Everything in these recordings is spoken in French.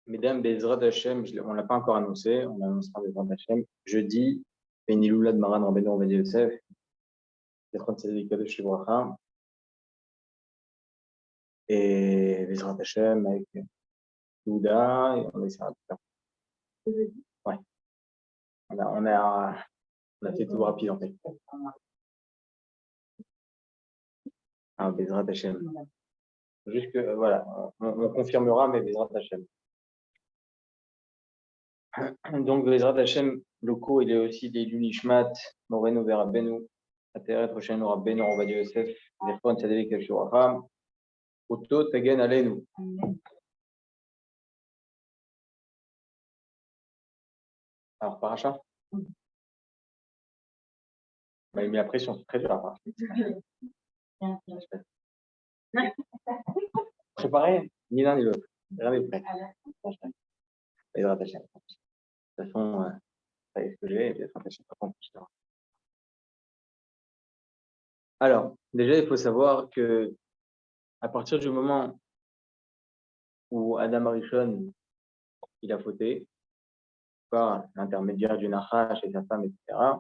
Mesdames, Bezrat Hashem, on ne l'a pas encore annoncé, on l'annoncera Bezrat Hashem. Jeudi, Beniloula de Maran Rabbeinu Ovadia Yosef, Zechron Tzedek Kadosh Livracha, et Bezrat Hashem avec Douda, et on essaiera de faire. Ouais. On a fait tout rapide en fait. Ah, Bezrat Hashem. Juste que, voilà, on confirmera, mais Bezrat Hashem. Donc, Bezrat Hashem, le cours, il est aussi des Lunishmat, Moreno Verabenu, Ateret Rochen Rabbeinu Ovadia Yosef, Zechron Tzedek Kadosh Livracha, Oto Tegen Alenu. Alors, Paracha, il a mis la pression, c'est très dur à part. Préparé, ni l'un ni l'autre. Rien n'est prêt. Bezrat Hashem. De toute façon, ça y est ce que j'ai, Bezrat Hashem, par contre, je te rends. Alors, déjà, il faut savoir que à partir du moment où Adam Arishon, il a fauté, par l'intermédiaire du Nachash et sa femme, etc.,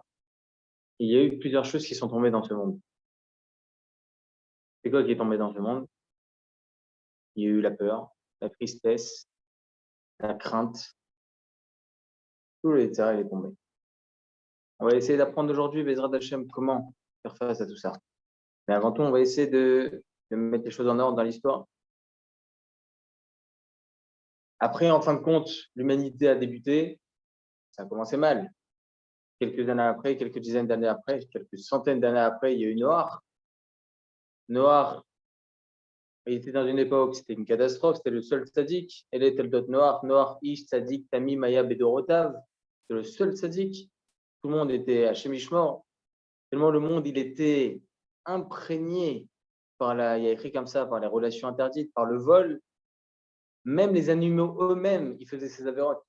il y a eu plusieurs choses qui sont tombées dans ce monde. C'est quoi qui est tombé dans ce monde? Il y a eu la peur, la tristesse, la crainte, tout le etc. il est tombé. On va essayer d'apprendre aujourd'hui, Bezrat Hashem, comment faire face à tout ça. Mais avant tout, on va essayer de mettre les choses en ordre dans l'histoire. Après, en fin de compte, l'humanité a débuté, ça a commencé mal. Quelques années après, quelques dizaines d'années après, quelques centaines d'années après, il y a eu Noach. Noach, il était dans une époque, c'était une catastrophe, c'était le seul tzaddik. Elle était le dot Noach, Noach, Ish, tzaddik, Tami, Maya, Bedorotav. C'était le seul tzaddik. Tout le monde était à Shemishmor. Tellement le monde, il était imprégné par il y a écrit comme ça, par les relations interdites, par le vol. Même les animaux eux-mêmes, ils faisaient ces avérotes.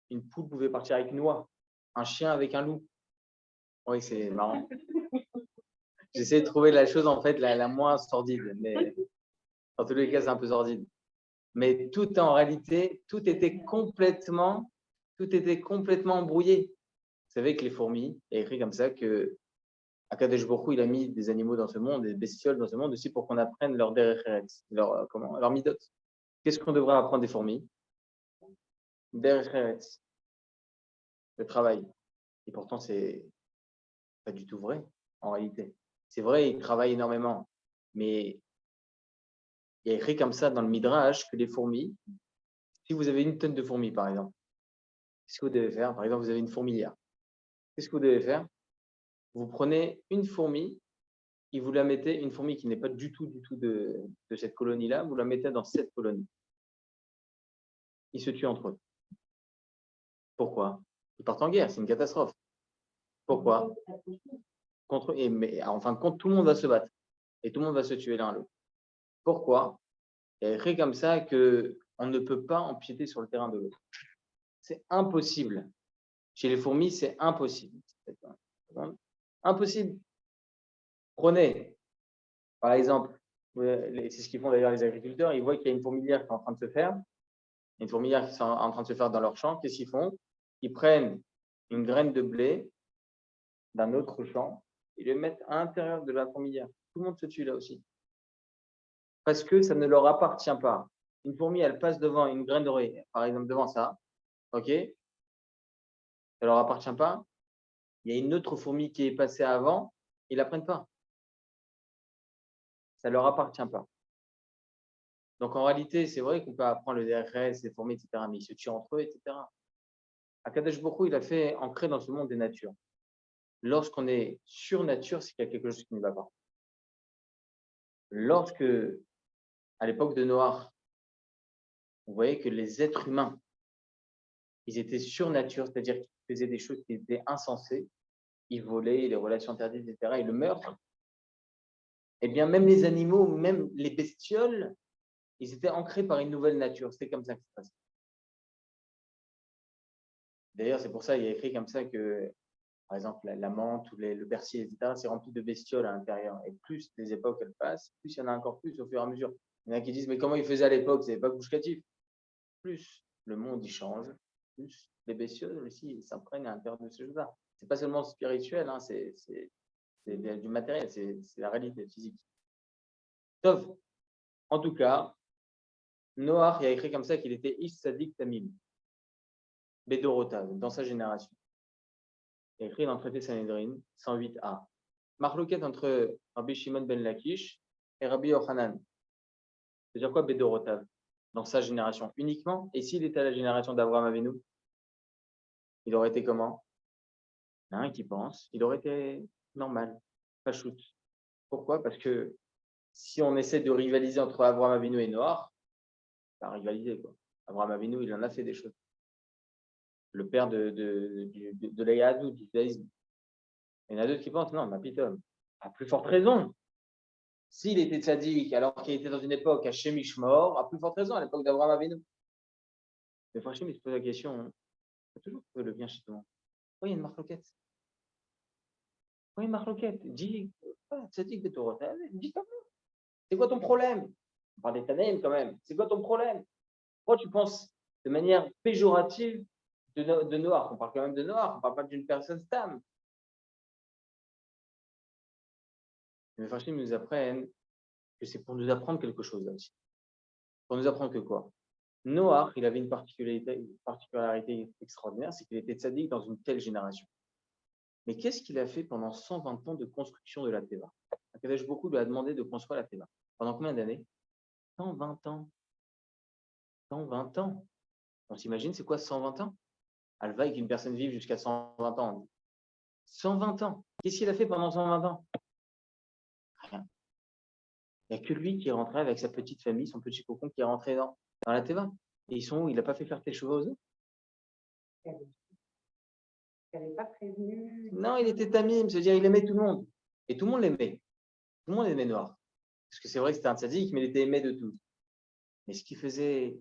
Une poule pouvait partir avec une oie, un chien avec un loup. Oui, c'est marrant. J'essaie de trouver la chose en fait la moins sordide, mais en tous les cas, c'est un peu sordide. Mais tout en réalité, tout était complètement embrouillé. Vous savez que les fourmis, il y a écrit comme ça que Akadosh Baruch Hu, il a mis des animaux dans ce monde, des bestioles dans ce monde aussi pour qu'on apprenne leur derech eretz, leur midot. Qu'est-ce qu'on devrait apprendre des fourmis? Derech eretz, le travail. Et pourtant, c'est pas du tout vrai en réalité. C'est vrai, ils travaillent énormément, mais il y a écrit comme ça dans le Midrash que les fourmis, si vous avez une tonne de fourmis par exemple, qu'est-ce que vous devez faire? Par exemple, vous avez une fourmilière. Qu'est-ce que vous devez faire? Vous prenez une fourmi et vous la mettez, une fourmi qui n'est pas du tout de cette colonie-là, vous la mettez dans cette colonie. Ils se tuent entre eux. Pourquoi? Ils partent en guerre, c'est une catastrophe. Pourquoi? Contre eux. Mais en fin de compte, tout le monde va se battre et tout le monde va se tuer l'un à l'autre. Pourquoi? Il y a écrit comme ça qu'on ne peut pas empiéter sur le terrain de l'autre. C'est impossible. Chez les fourmis, c'est impossible. Impossible. Prenez, par exemple, c'est ce qu'ils font d'ailleurs les agriculteurs, ils voient qu'il y a une fourmilière qui est en train de se faire, une fourmilière qui est en train de se faire dans leur champ. Qu'est-ce qu'ils font? Ils prennent une graine de blé d'un autre champ et le mettent à l'intérieur de la fourmilière. Tout le monde se tue là aussi. Parce que ça ne leur appartient pas. Une fourmi, elle passe devant une graine d'oreiller, par exemple devant ça, ok? Ça ne leur appartient pas. Il y a une autre fourmi qui est passée avant, ils ne la prennent pas. Ça ne leur appartient pas. Donc en réalité, c'est vrai qu'on peut apprendre le DRS, les fourmis, etc., mais ils se tuent entre eux, etc. Akadosh Baruch Hu, il a fait ancrer dans ce monde des natures. Lorsqu'on est sur nature, c'est qu'il y a quelque chose qui ne va pas. Lorsque, à l'époque de Noach, on voyait que les êtres humains, ils étaient sur nature, c'est-à-dire qu'ils faisaient des choses qui étaient insensées, ils volaient, les relations interdites, etc., et le meurtre, eh bien même les animaux, même les bestioles, Ils étaient ancrés par une nouvelle nature. C'était comme ça que ça se passait. D'ailleurs, c'est pour ça qu'il y a écrit comme ça que, par exemple, la menthe ou le persil, etc., c'est rempli de bestioles à l'intérieur. Et plus les époques elles passent, plus il y en a encore plus au fur et à mesure. Il y en a qui disent, mais comment ils faisaient à l'époque? C'est pas bouche-catif. Plus le monde y change, plus les bestioles aussi s'imprègnent à l'intérieur de ces choses-là. C'est pas seulement spirituel, hein, c'est du matériel, c'est la réalité physique. Sauf, en tout cas, Noach il a écrit comme ça qu'il était Ish Sadik Tamim, Bedorotav, dans sa génération. Il a écrit dans le traité Sanhedrin 108a. Marloquette entre Rabbi Shimon ben Lakish et Rabbi Yochanan. C'est-à-dire quoi Bedorotav? Dans sa génération uniquement. Et s'il était à la génération d'Abraham Avinu, il aurait été comment? Il y en a un qui pense, il aurait été normal, pas shoot. Pourquoi? Parce que si on essaie de rivaliser entre Abraham Avinu et Noach, pas rivaliser quoi. Abraham Avinu, il en a fait des choses. Le père de la Yahadou, du judaïsme. Il y en a d'autres qui pensent, non, ma pitom, à plus forte raison. S'il était tzaddik, alors qu'il était dans une époque à Shemishmor, à plus forte raison, à l'époque d'Abraham Avinu. Mais franchement, il se pose la question, il faut toujours trouver le bien chez tout le monde. Pourquoi il y a une marloquette? Pourquoi il y a une marloquette? Dis, tzaddik de Torah, dis pas. C'est quoi ton problème? On parle des Tanaïm quand même. C'est quoi ton problème? Pourquoi tu penses de manière péjorative de Noach? On parle quand même de Noach, on ne parle pas d'une personne stable. Les Mepharshim nous apprennent que c'est pour nous apprendre quelque chose là aussi. Pour nous apprendre que quoi? Noach, il avait une particularité extraordinaire, c'est qu'il était tzaddik dans une telle génération. Mais qu'est-ce qu'il a fait pendant 120 ans de construction de la Teva? Akadosh Baruch Hu lui a demandé de construire la Teva. Pendant combien d'années? 120 ans. 120 ans. On s'imagine, c'est quoi 120 ans? Alva qu'une personne vive jusqu'à 120 ans. 120 ans. Qu'est-ce qu'il a fait pendant 120 ans? Rien. Il n'y a que lui qui est rentré avec sa petite famille, son petit cocon qui est rentré dans la Teva. Et ils sont où? Il n'a pas fait faire tes cheveux aux autres? Il n'avait pas prévenu. Non, il était tamim, c'est-à-dire il aimait tout le monde. Et tout le monde l'aimait. Tout le monde aimait Noir. Parce que c'est vrai que c'était un tzaddik, mais il était aimé de tous. Mais ce qu'il faisait,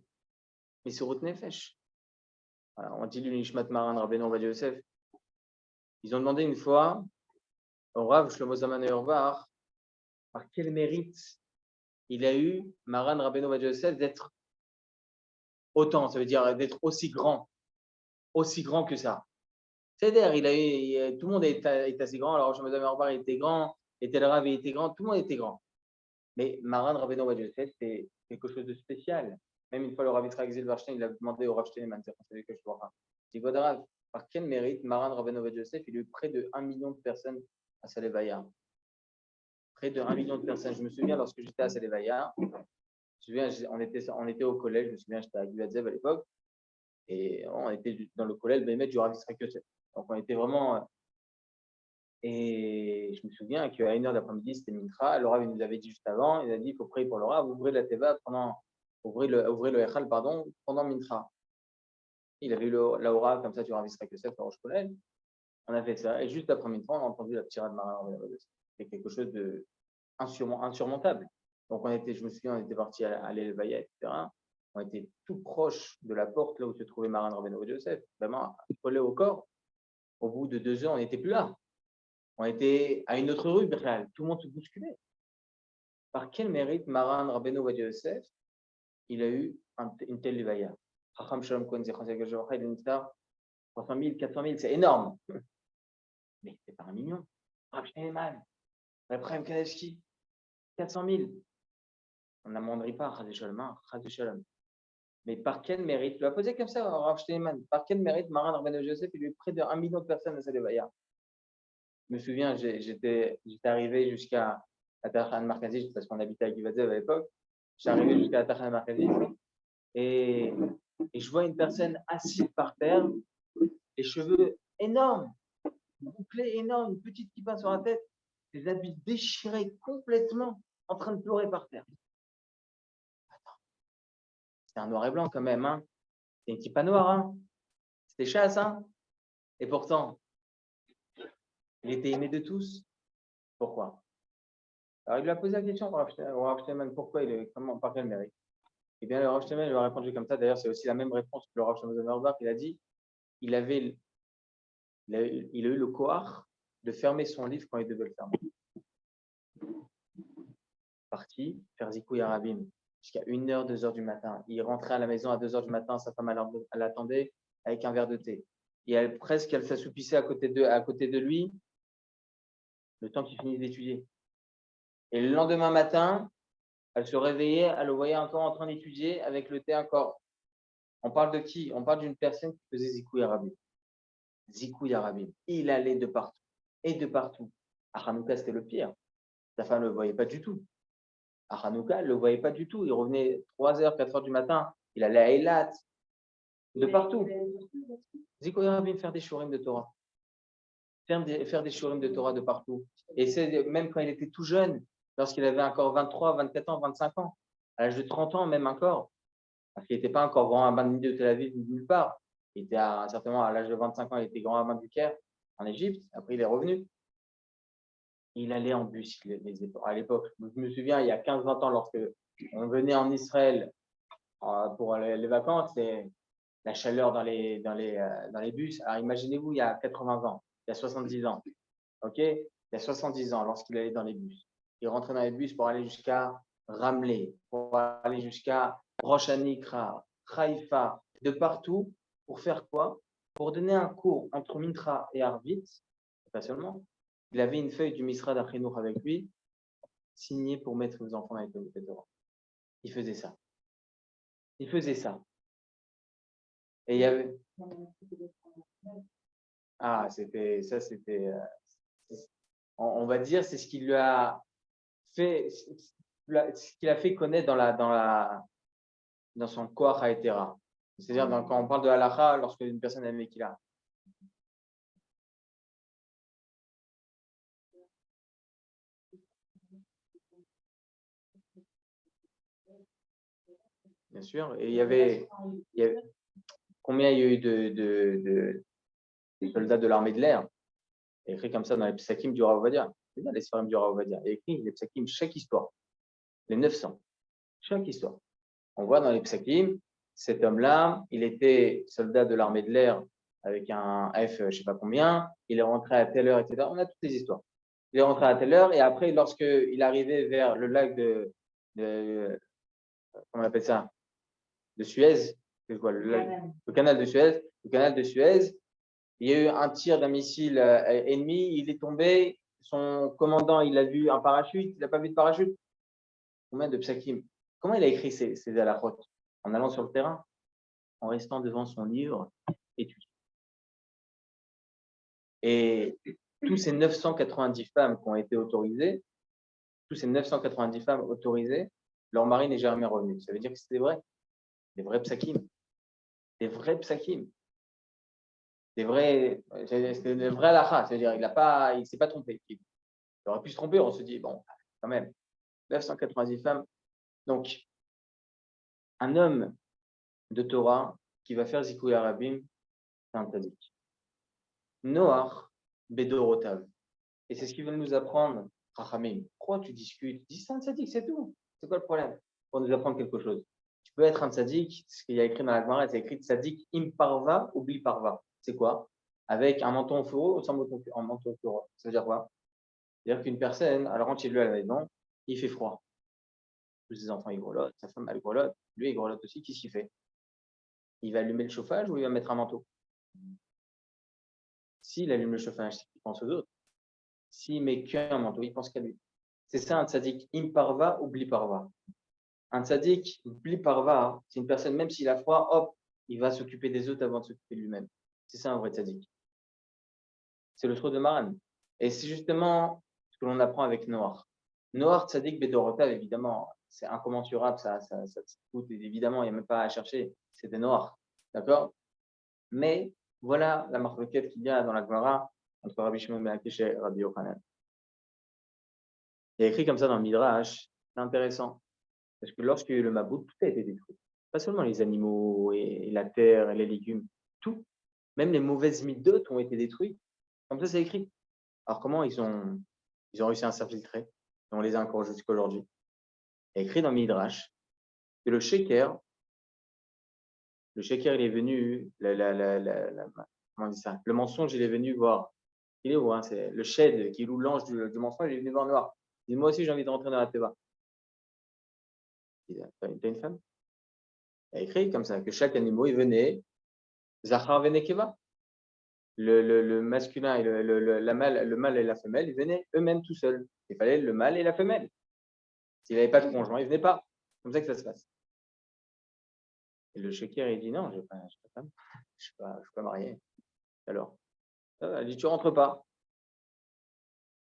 mais se retenait fèche. Voilà, on dit l'Unishmat Maran Rabbeinu Ovadia Yosef. Ils ont demandé une fois au Rav Shlomo Zalman Auerbach par quel mérite il a eu Maran Rabbeinu Ovadia Yosef d'être autant, ça veut dire d'être aussi grand que ça. C'est-à-dire, tout le monde est assez grand. Alors, Shlomo Zalman Auerbach était grand, et Tel Rav était grand, tout le monde était grand. Mais Maran Rabbeinu Ovadia Yosef, c'est quelque chose de spécial. Même une fois, le Rav Yitzhak Zilberstein, il a demandé au Rav Steinemann, c'est celui que je vois. Il dit, Rav, par quel mérite Maran Rabbeinu Ovadia Yosef, il a eu près de 1 million de personnes à Salevaya? Près de 1 million de personnes. Je me souviens, lorsque j'étais à Salevaya, on était au collège, je me souviens, j'étais à Guadzev à l'époque, et on était dans le collège Bémet du Rav Yitzhak Yosef. Donc, on était vraiment. Et je me souviens qu'à 1h d'après-midi, c'était Mincha. Le Rav, il nous avait dit juste avant, il a dit il faut prier pour le Rav, ouvrez la Teva ouvrez le Echal, pendant Mincha. Il avait eu la aura comme ça du Rav Yitzhak Yosef à Rosh Kolel. On a fait ça. Et juste après Mincha, on a entendu la tirade de Maran. C'était quelque chose de insurmontable. Donc, je me souviens, on était parti à l'Elvaya, etc. On était tout proche de la porte là où se trouvait Maran Rabbeinu Ovadia Yosef, vraiment collé au corps. Au bout de 2 heures, on n'était plus là. On était à une autre rue, tout le monde se bousculait. Par quel mérite Maran Rabbeinu Ovadia Yosef, il a eu une telle levaya? Chacham Shalom Cohen Zechron Yaakov Javacha, il a une star, 300 000, 400 000, c'est énorme. Mais c'est pas 1 million. Rav Steinemann, Rav Kanevski, 400 000. On n'amenderait pas Chazé Shalom. Mais par quel mérite? Tu l'as posé comme ça, Rav Steinemann. Par quel mérite Maran Rabbeinu Ovadia Yosef, il a eu près de 1 million de personnes à sa levaya? Je me souviens, j'étais arrivé jusqu'à la Tachan Markazi, parce qu'on habitait à Givatzev à l'époque. J'étais arrivé jusqu'à la Tachan Markazi et je vois une personne assise par terre, les cheveux énormes, bouclés énormes, une petite kippa sur la tête, les habits déchirés complètement, en train de pleurer par terre. Attends, c'était un noir et blanc quand même, hein. C'était une kippa noire, hein. C'était chasse, hein. Et pourtant, il était aimé de tous. Pourquoi? Alors, il lui a posé la question au Rav Steinemann, pourquoi par quel mérite? Eh bien, le Rav Shlomo lui a répondu comme ça. D'ailleurs, c'est aussi la même réponse que le Rav Shlomo Zalman. Il a dit il a eu le koach de fermer son livre quand il devait le fermer. Parti, faire Zikou Yarabim jusqu'à 1h, 2h du matin. Il rentrait à la maison à 2h du matin, sa femme elle l'attendait avec un verre de thé. Et elle s'assoupissait à côté de lui le temps qu'il finisse d'étudier. Et le lendemain matin, elle se réveillait, elle le voyait encore en train d'étudier avec le thé encore. On parle de qui? On parle d'une personne qui faisait Zikou Yarabim. Zikou Yarabim. Il allait de partout. Et de partout. À Hanouka, c'était le pire. Sa femme ne le voyait pas du tout. À Hanouka, elle ne le voyait pas du tout. Il revenait 3h, 4h du matin. Il allait à Eilat. De partout. Zikou Yarabim, faire des shurim de Torah. Faire des shurim de Torah de partout. Et c'est même quand il était tout jeune, lorsqu'il avait encore 23, 24 ans, 25 ans, à l'âge de 30 ans même encore, parce qu'il n'était pas encore grand rabbin ni de Tel Aviv ni de nulle part. Il était certainement à l'âge de 25 ans, il était grand rabbin du Caire en Égypte. Après, il est revenu. Il allait en bus à l'époque. Je me souviens, il y a 15-20 ans, lorsque on venait en Israël pour les vacances, et la chaleur dans les bus. Alors imaginez-vous, il y a 80 ans, il y a 70 ans. OK? Il y a 70 ans, lorsqu'il allait dans les bus. Il rentrait dans les bus pour aller jusqu'à Ramleh, pour aller jusqu'à Rosh Hanikra, Haïfa, de partout. Pour faire quoi? Pour donner un cours entre Mintra et Arvit, pas seulement. Il avait une feuille du Misra d'Achinour avec lui, signée pour mettre les enfants avec le Torah. Il faisait ça. Il faisait ça. Et il y avait. Ah, on va dire, c'est ce qui lui a fait, ce qu'il a fait connaître dans son Koach HaEtera. C'est-à-dire, quand on parle de halacha, lorsque une personne a qu'il a. Bien sûr. Et il y avait combien il y a eu de soldats de l'armée de l'air? Il y a écrit comme ça dans les psakim du Rav Ovadia. C'est bien les sfarim du Rav Ovadia. Il y a écrit les psakim, chaque histoire. Les 900. Chaque histoire. On voit dans les psakim, cet homme-là, il était soldat de l'armée de l'air avec un F, je ne sais pas combien. Il est rentré à telle heure, etc. On a toutes les histoires. Il est rentré à telle heure et après, lorsqu'il arrivait vers le lac de comment on appelle ça? De Suez. C'est quoi, le canal de Suez. Le canal de Suez. Il y a eu un tir d'un missile ennemi. Il est tombé. Son commandant, il a vu un parachute. Il n'a pas vu de parachute. Combien de psakim? Comment il a écrit ces halachot? En allant sur le terrain, en restant devant son livre, étudiant. Et tous ces 990 femmes qui ont été autorisées, leur mari n'est jamais revenu. Ça veut dire que c'était vrai. Des vrais psakim. Des vrais psakim. C'est des vrais halachas. C'est-à-dire, il ne s'est pas trompé. Il aurait pu se tromper. On se dit, bon, quand même, 990 femmes. Donc, un homme de Torah qui va faire Zikou Yarabim, c'est un tzadik. Noach Bedorotav. Et c'est ce qu'ils veulent nous apprendre, Chachamim. Pourquoi tu discutes? Dis c'est un tzadik, c'est tout. C'est quoi le problème? Pour nous apprendre quelque chose. Tu peux être un tzadik, ce qu'il y a écrit dans la Gemara, c'est écrit tzadik im parva ou bli parva. C'est quoi? Avec un menton au fourreau ou sans menton au fourreau. Ça veut dire quoi? C'est-à-dire qu'une personne, elle rentre chez lui à la maison, il fait froid. Tous ses enfants, ils grelottent, sa femme, elle grelotte, lui, il grelotte aussi. Qu'est-ce qu'il fait? Il va allumer le chauffage ou il va mettre un manteau? S'il allume le chauffage, c'est qu'il pense aux autres. S'il met qu'un manteau, il pense qu'à lui. C'est ça un tzaddik imparva ou bliparva. Un tzaddik bliparva, c'est une personne, même s'il a froid, hop, il va s'occuper des autres avant de s'occuper de lui-même. C'est ça un vrai tzaddik. C'est le trou de Maran. Et c'est justement ce que l'on apprend avec Noach. Noach tzaddik bedorotav, évidemment, c'est incommensurable, ça coûte, évidemment, il n'y a même pas à chercher, c'était Noach. D'accord? Mais voilà la marquette qu'il y a dans la Gemara entre Rabbi Shimon ben Akish et Rabbi Yochanan. Il y a écrit comme ça dans le Midrash, c'est intéressant. Parce que lorsqu'il y a eu le Mabout, tout a été détruit. Pas seulement les animaux et la terre et les légumes, tout. Même les mauvaises midotes ont été détruites. Comme ça, c'est écrit. Alors comment ils ont réussi à s'infiltrer? On les a encore jusqu'à aujourd'hui. Il y a écrit dans le Midrash que le sheker, il est venu, comment on dit ça? Le mensonge, il est venu voir. Il est où, hein? C'est le shed qui loue l'ange du mensonge, il est venu voir noir. Il dit, moi aussi, j'ai envie de rentrer dans la teva. T'as une femme? Il a écrit comme ça, que chaque animal, il venait, Zachar venekeva. Le masculin et le mâle et la femelle, ils venaient eux-mêmes tout seuls. Il fallait le mâle et la femelle. S'il n'avait pas de conjoint, il ne venait pas. C'est comme ça que ça se passe. Et le sheker, il dit non, je n'ai pas de femme, je ne suis pas marié. Alors, il dit tu ne rentres pas.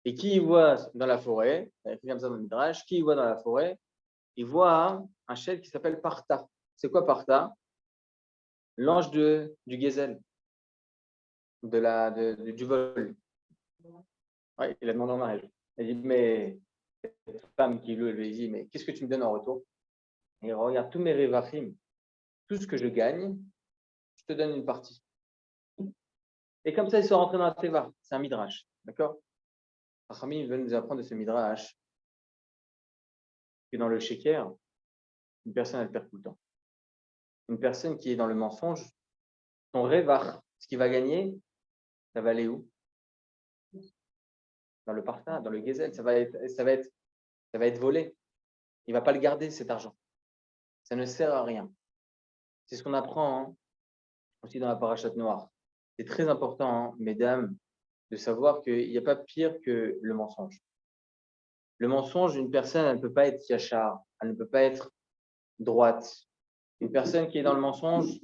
Et qui y voit dans la forêt, il écrit comme ça dans le Midrash, qui y voit dans la forêt, il voit un chef qui s'appelle Parta. C'est quoi Parta? L'ange du Gezel, du vol. Ouais, il a demandé en mariage. Il dit, mais cette femme qui lui dit, mais qu'est-ce que tu me donnes en retour? Et il regarde tous mes revachim, tout ce que je gagne, je te donne une partie. Et comme ça, ils sont rentrés dans la teva. C'est un midrash, d'accord? Rachamim veut nous apprendre de ce midrash que dans le sheker, une personne, elle perd tout le temps. Une personne qui est dans le mensonge, son revach, ce qu'il va gagner, ça va aller où? Dans le partage, dans le gezel, ça va être volé. Il ne va pas le garder, cet argent. Ça ne sert à rien. C'est ce qu'on apprend aussi dans la parachute noire. C'est très important, mesdames, de savoir qu'il n'y a pas pire que le mensonge. Le mensonge, une personne, elle ne peut pas être yachar, elle ne peut pas être droite. Une personne qui est dans le mensonge,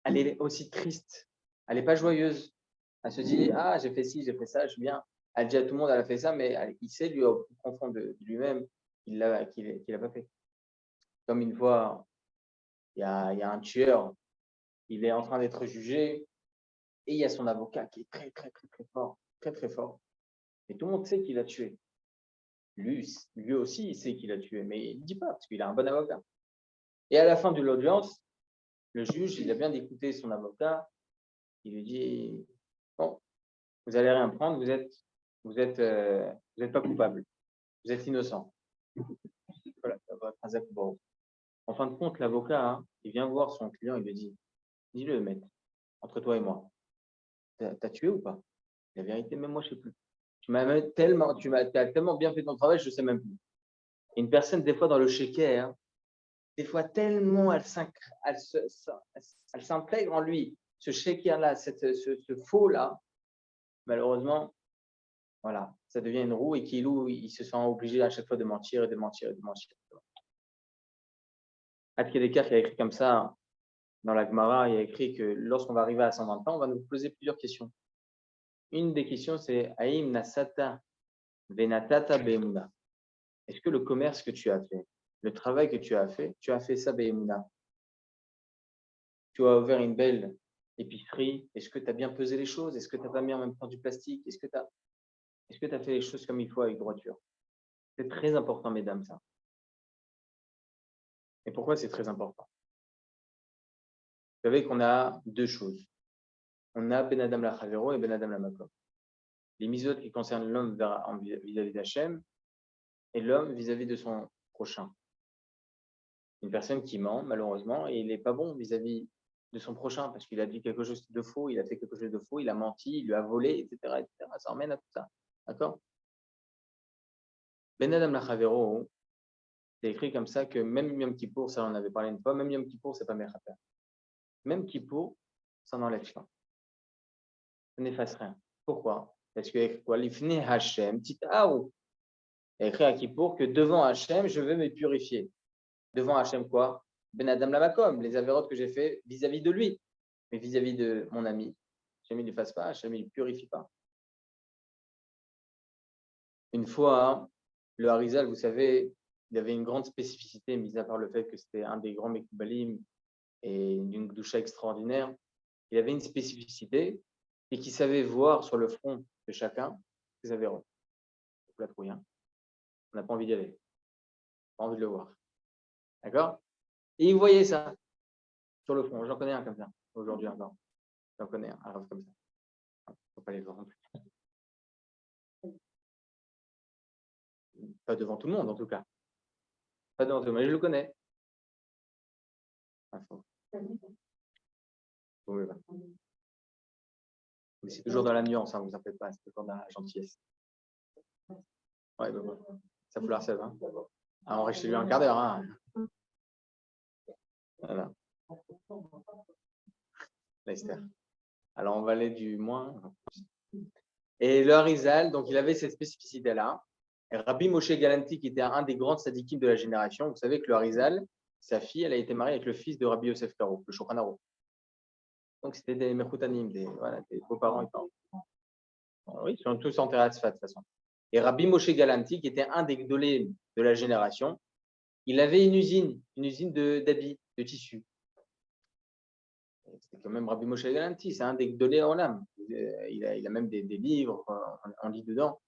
elle est aussi triste. Elle n'est pas joyeuse. Elle se dit, ah, j'ai fait ci, j'ai fait ça, je suis bien. Elle dit à tout le monde, elle a fait ça, mais il sait, lui, au profond de lui-même, qu'il l'a pas fait. Comme une fois, il y a un tueur, il est en train d'être jugé, et il y a son avocat qui est très, très, très, très fort, très, très fort. Et tout le monde sait qu'il a tué. Lui aussi, il sait qu'il a tué, mais il ne dit pas, parce qu'il a un bon avocat. Et à la fin de l'audience, le juge, il a bien d'écouter son avocat, il lui dit, bon, vous n'allez rien prendre, vous êtes pas coupable, vous êtes innocent. Voilà, en fin de compte, l'avocat, il vient voir son client, il lui dit, dis-le, maître, entre toi et moi, t'as tué ou pas? La vérité, même moi, je ne sais plus. Tu as tellement bien fait ton travail, je ne sais même plus. Et une personne, des fois, dans le sheker, des fois, tellement elle s'intègre en lui, ce sheker-là, ce faux-là, malheureusement, voilà, ça devient une roue et il se sent obligé à chaque fois de mentir et de mentir et de mentir. Ad-Kedekar qui a écrit comme ça dans la Gemara, il a écrit que lorsqu'on va arriver à 120 ans, on va nous poser plusieurs questions. Une des questions, c'est Aïm Nasata Venatata Be'emuna. Est-ce que le commerce que tu as fait, le travail que tu as fait ça Be'emuna? Tu as ouvert une belle épicerie. Est-ce que tu as bien pesé les choses? Est-ce que tu n'as pas mis en même temps du plastique? Est-ce que tu as fait les choses comme il faut avec droiture? C'est très important, mesdames, ça. Et pourquoi c'est très important? Vous savez qu'on a deux choses. On a Ben Adam la Chavero et Ben Adam la Makom. Les misotes qui concernent l'homme vis-à-vis d'Hachem et l'homme vis-à-vis de son prochain. Une personne qui ment, malheureusement, et il n'est pas bon vis-à-vis de son prochain parce qu'il a dit quelque chose de faux, il a fait quelque chose de faux, il a menti, il lui a volé, etc. etc. Ça emmène à tout ça. D'accord? Ben Adam la Chavero, c'est écrit comme ça que même Yom Kippour, ça on en avait parlé une fois, même Yom Kippour, c'est pas Mechaper. Même Kippour, ça n'enlève pas. Ça n'efface rien. Pourquoi? Parce que quoi? L'ifne Hashem, tita'aou. Il y a écrit à Kippour que devant Hachem, je veux me purifier. Devant Hachem, quoi? Ben Adam Lamakom, les avérotes que j'ai fait vis-à-vis de lui, mais vis-à-vis de mon ami. Hachem, il ne fasse pas, Hachem, il ne purifie pas. Une fois, le Harizal, vous savez, il avait une grande spécificité, mis à part le fait que c'était un des grands Mekoubalim et d'une doucha extraordinaire. Il avait une spécificité et qui savait voir sur le front de chacun ses avérotes. On n'a pas envie d'y aller. Pas envie de le voir. D'accord? Et il voyait ça sur le front. J'en connais un comme ça, aujourd'hui encore. J'en connais un rêve comme ça. Il ne faut pas les voir non plus. Pas devant tout le monde, en tout cas. Pas devant tout le monde, mais je le connais. Info. Oui, voilà. Mais c'est toujours dans la nuance, hein, vous en faites pas, c'est toujours dans la gentillesse. Ouais, bah, voilà. Ça fout la recette. Hein. Ah, on reste chez lui un quart d'heure. Hein. Voilà. L'Esther. Alors, on va aller du moins. Et le Harizal, donc il avait cette spécificité-là. Et Rabbi Moshe Galanti, qui était un des grands tzadikim de la génération, vous savez que le Harizal, sa fille, elle a été mariée avec le fils de Rabbi Yosef Karo, le Shulchan Aruch. Donc c'était des Mechoutanim, des beaux-parents et parents. Oui, ils sont tous enterrés à Tzfat, de toute façon. Et Rabbi Moshe Galanti, qui était un des gdolés de la génération, il avait une usine d'habits, de tissus. C'est quand même Rabbi Moshe Galanti, c'est un des gdolés en l'âme. Il a même des livres, on lit dedans.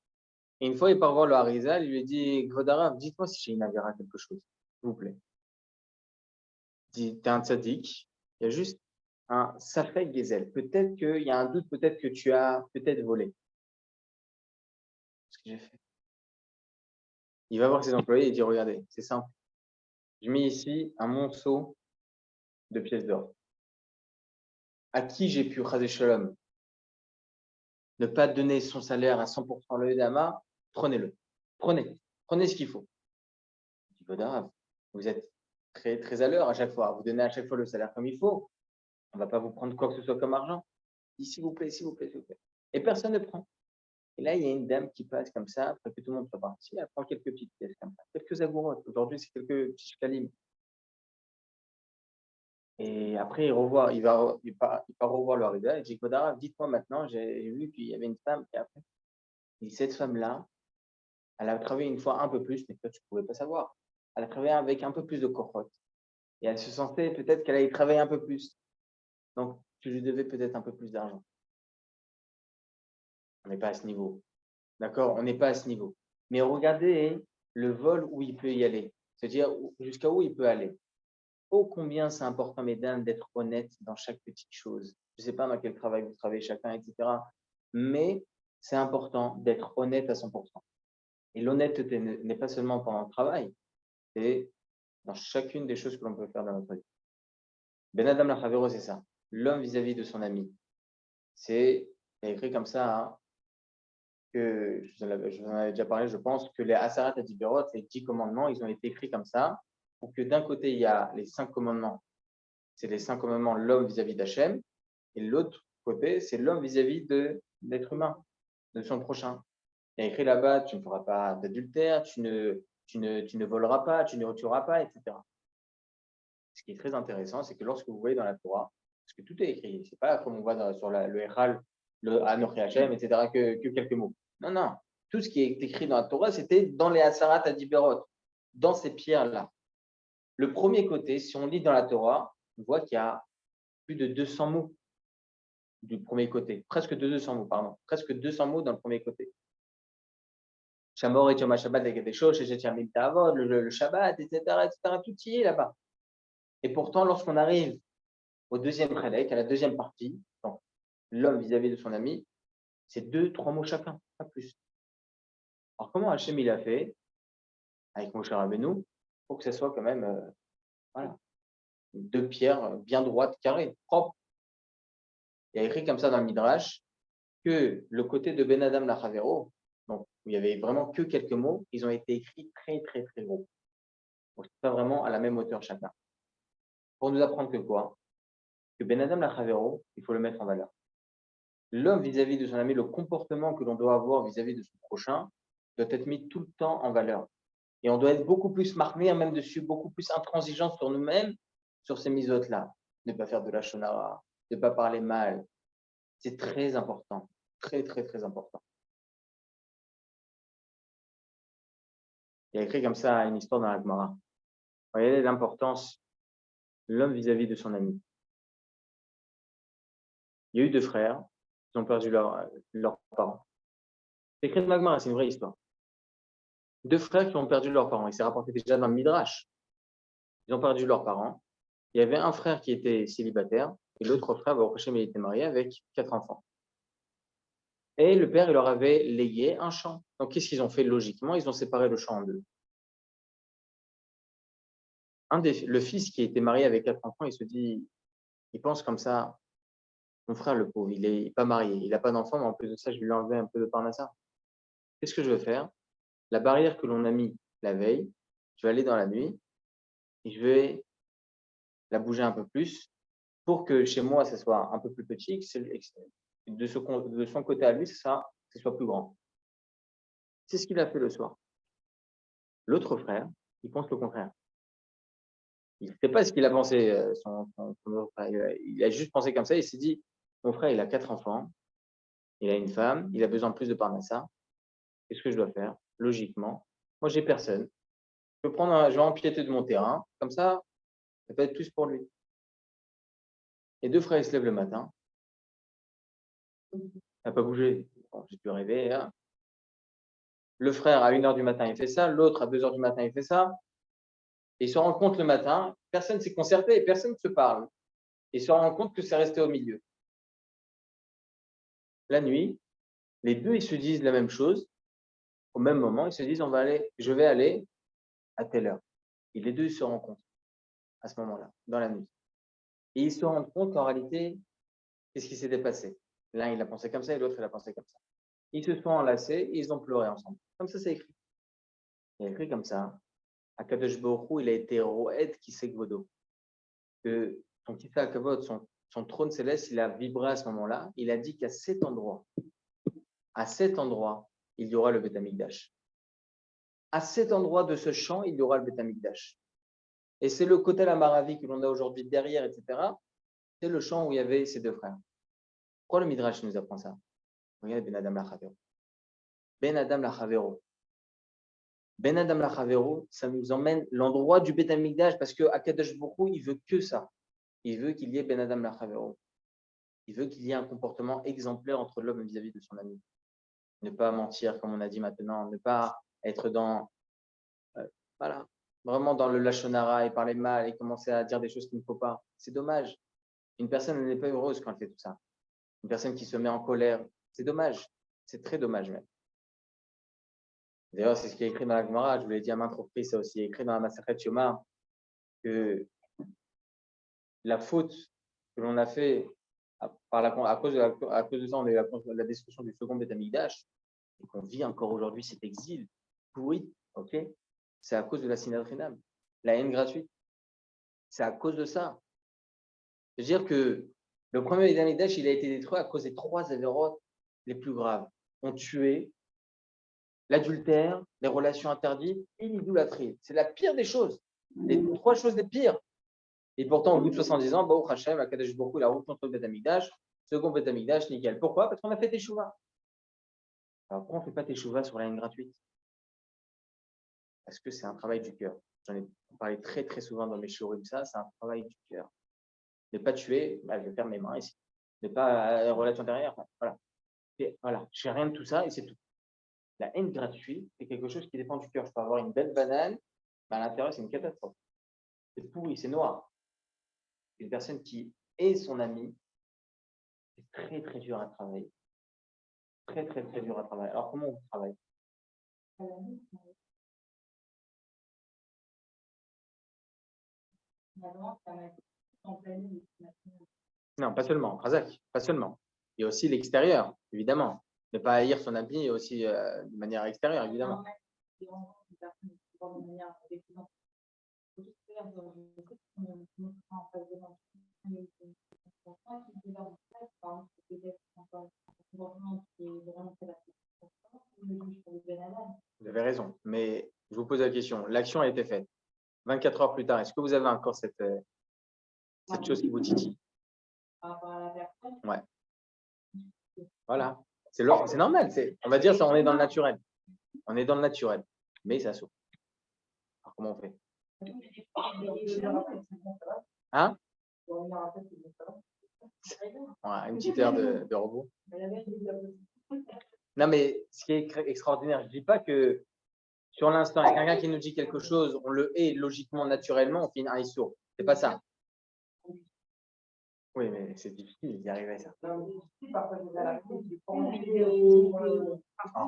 Et une fois, il part voir le Harizal, il lui dit, Gvodarav, dites-moi si j'ai une avéra quelque chose, s'il vous plaît. Il dit, t'es un tzaddik, il y a juste un safek gezel. Peut-être qu'il y a un doute, peut-être que tu as peut-être volé. Ce que j'ai fait. Il va voir ses employés et dit, regardez, c'est simple. Je mets ici un monceau de pièces d'or. À qui j'ai pu, Chazé Shalom, ne pas donner son salaire à 100% le Dama, prenez-le. Prenez ce qu'il faut. Il dit, Gvodarav, vous êtes très, très à l'heure à chaque fois. Vous donnez à chaque fois le salaire comme il faut. On ne va pas vous prendre quoi que ce soit comme argent. Il dit, s'il vous plaît, s'il vous plaît, s'il vous plaît. Et personne ne prend. Et là, il y a une dame qui passe comme ça, après que tout le monde soit parti, elle prend quelques petites pièces comme ça, quelques agourottes. Aujourd'hui, c'est quelques petits shkalim. Et après, il part revoir le Harizal. Il dit, Kodara, dites-moi maintenant, j'ai vu qu'il y avait une femme qui a fait. Il dit, cette femme-là, elle a travaillé une fois un peu plus, mais toi, tu ne pouvais pas savoir. Elle a travaillé avec un peu plus de cohorte. Et elle se sentait peut-être qu'elle allait travailler un peu plus. Donc, tu lui devais peut-être un peu plus d'argent. On n'est pas à ce niveau. D'accord? On n'est pas à ce niveau. Mais regardez le vol où il peut y aller. C'est-à-dire jusqu'à où il peut aller. Oh, combien c'est important, mesdames, d'être honnête dans chaque petite chose. Je ne sais pas dans quel travail vous travaillez chacun, etc. Mais c'est important d'être honnête à 100%. Et l'honnêteté n'est pas seulement pendant le travail, c'est dans chacune des choses que l'on peut faire dans notre vie. Ben Adam Lachavero, c'est ça. L'homme vis-à-vis de son ami. C'est écrit comme ça, hein, que je vous en avais déjà parlé, je pense, que les Asarat Adiberot, les 10 commandements, ils ont été écrits comme ça, pour que d'un côté, il y a les 5 commandements, c'est les 5 commandements, l'homme vis-à-vis d'Hachem, et l'autre côté, c'est l'homme vis-à-vis de l'être humain, de son prochain. Il y a écrit là-bas, tu ne feras pas d'adultère, tu ne voleras pas, tu ne tueras pas, etc. Ce qui est très intéressant, c'est que lorsque vous voyez dans la Torah, parce que tout est écrit, c'est pas comme on voit sur le Echal, le Anochi Hachem, etc., que quelques mots. Non, non. Tout ce qui est écrit dans la Torah, c'était dans les Asarat Adiberot, dans ces pierres-là. Le premier côté, si on lit dans la Torah, on voit qu'il y a plus de 200 mots du premier côté. Presque 200 mots, pardon. Presque 200 mots dans le premier côté. Shamor et Yom Shabbat, le Shabbat, etc., etc. Tout y est là-bas. Et pourtant, lorsqu'on arrive au deuxième Chalek, à la deuxième partie, donc l'homme vis-à-vis de son ami, c'est 2-3 mots chacun, pas plus. Alors, comment Hachem il a fait avec Moshe Rabbeinu pour que ce soit quand même voilà, 2 pierres bien droites, carrées, propres. Il y a écrit comme ça dans le Midrash que le côté de Ben Adam Lachavero, donc où il y avait vraiment que quelques mots, ils ont été écrits très très très gros. Donc c'est pas vraiment à la même hauteur chacun. Pour nous apprendre que quoi? Que Ben Adam Lachavero, il faut le mettre en valeur. L'homme vis-à-vis de son ami, le comportement que l'on doit avoir vis-à-vis de son prochain doit être mis tout le temps en valeur. Et on doit être beaucoup plus marqué même dessus, beaucoup plus intransigeant sur nous-mêmes, sur ces misotes-là. Ne pas faire de la shonara, ne pas parler mal. C'est très important. Très, très, très important. Il y a écrit comme ça une histoire dans la Gemara. Voyez l'importance de l'homme vis-à-vis de son ami. Il y a eu 2 frères qui ont perdu leurs parents. C'est écrit dans la Gemara, c'est une vraie histoire. 2 frères qui ont perdu leurs parents. Il s'est rapporté déjà dans le Midrash. Ils ont perdu leurs parents. Il y avait un frère qui était célibataire et l'autre frère, il était marié avec 4 enfants. Et le père, il leur avait légué un champ. Donc, qu'est-ce qu'ils ont fait logiquement? Ils ont séparé le champ en 2. Le fils qui était marié avec 4 enfants, il se dit, il pense comme ça, mon frère, le pauvre, il n'est pas marié, il n'a pas d'enfant, mais en plus de ça, je vais lui enlever un peu de parnassa. Qu'est-ce que je vais faire? La barrière que l'on a mis la veille, je vais aller dans la nuit et je vais la bouger un peu plus pour que chez moi, ça soit un peu plus petit, de son côté à lui, ça soit plus grand. C'est ce qu'il a fait le soir. L'autre frère, il pense le contraire. Il ne sait pas ce qu'il a pensé, son autre frère. Il a juste pensé comme ça. Il s'est dit, mon frère, il a 4 enfants, il a une femme, il a besoin de plus de parnassa. Qu'est-ce que je dois faire? Logiquement, moi, j'ai personne. Je vais empiéter de mon terrain. Comme ça peut être plus pour lui. Les 2 frères, ils se lèvent le matin. Il n'a pas bougé. Bon, j'ai pu rêver. Hein. Le frère, à 1h du matin, il fait ça. L'autre, à 2h du matin, il fait ça. Et ils se rendent compte le matin, personne ne s'est concerté et personne ne se parle. Et ils se rendent compte que c'est resté au milieu. La nuit, les 2, ils se disent la même chose. Au même moment, ils se disent, je vais aller à telle heure. Et les 2, ils se rencontrent à ce moment-là, dans la nuit. Et ils se rendent compte qu'en réalité, qu'est-ce qui s'était passé? L'un, il a pensé comme ça et l'autre, il a pensé comme ça. Ils se sont enlacés et ils ont pleuré ensemble. Comme ça, c'est écrit. Il est écrit comme ça. Akadosh Baruch Hu, il a été roed qui segvodo. Que son Kisa Akavod, son trône céleste, il a vibré à ce moment-là. Il a dit qu'à cet endroit, il y aura le Beth Amikdash. À cet endroit de ce champ, il y aura le Beth Amikdash. Et c'est le côté la Maravi que l'on a aujourd'hui derrière, etc. C'est le champ où il y avait ces 2 frères. Pourquoi le Midrash nous apprend ça? Regardez Ben Adam Lachavero. Ben Adam Lachavero. Ben Adam Lachavero, ça nous emmène l'endroit du Beth Amikdash parce que Akadosh Baruch Hu, il veut que ça. Il veut qu'il y ait Ben Adam Lachavero. Il veut qu'il y ait un comportement exemplaire entre l'homme vis-à-vis de son ami. Ne pas mentir, comme on a dit maintenant, ne pas être dans, voilà, vraiment dans le lachonara et parler mal et commencer à dire des choses qu'il ne faut pas. C'est dommage. Une personne n'est pas heureuse quand elle fait tout ça. Une personne qui se met en colère, c'est dommage. C'est très dommage même. D'ailleurs, c'est ce qui est écrit dans la Gemara. Je vous l'ai dit à maintes reprises, c'est aussi écrit dans la Masachet Yoma que la faute que l'on a fait à cause de ça, on a eu la destruction du second Beth Amikdash et qu'on vit encore aujourd'hui cet exil pourri, ok? C'est à cause de la sinat chinam, la haine gratuite. C'est à cause de ça. C'est-à-dire que le premier Beth Amikdash, il a été détruit à cause des 3 avérotes les plus graves. On tué l'adultère, les relations interdites et l'idolâtrie. C'est la pire des choses. Les 3 choses les pires. Et pourtant, au bout de 70 ans, Baruch Hashem, Akadosh Baruch Hu, la route contre le Beth Amikdash, second Beth Amikdash, nickel. Pourquoi? Parce qu'on a fait Teshuvah. Alors pourquoi on ne fait pas Teshuvah sur la haine gratuite? Parce que c'est un travail du cœur. J'en ai parlé très très souvent dans mes shurim, ça, c'est un travail du cœur. Ne pas tuer, je vais faire mes mains ici. Ne pas relation derrière, voilà. Et voilà, je fais rien de tout ça et c'est tout. La haine gratuite, c'est quelque chose qui dépend du cœur. Je peux avoir une belle banane, mais à l'intérieur, c'est une catastrophe. C'est pourri, c'est noir. Une personne qui est son ami, c'est très très dur à travailler. Très très très dur à travailler. Alors comment on travaille? Non, pas seulement, Razak, pas seulement. Il y a aussi l'extérieur, évidemment. Ne pas haïr son ami aussi de manière extérieure, évidemment. Vous avez raison, mais je vous pose la question. L'action a été faite. 24 heures plus tard, est-ce que vous avez encore cette chose qui vous titille? Ouais. Voilà. C'est normal. On va dire ça, on est dans le naturel. On est dans le naturel. Mais ça souffre. Alors comment on fait? Hein? Ouais, une petite heure de repos. Non, mais ce qui est extraordinaire, je ne dis pas que sur l'instant, il y a quelqu'un qui nous dit quelque chose, on le hait logiquement, naturellement, on fait un issour. C'est pas ça. Oui, mais c'est difficile d'y arriver à ça. Alors,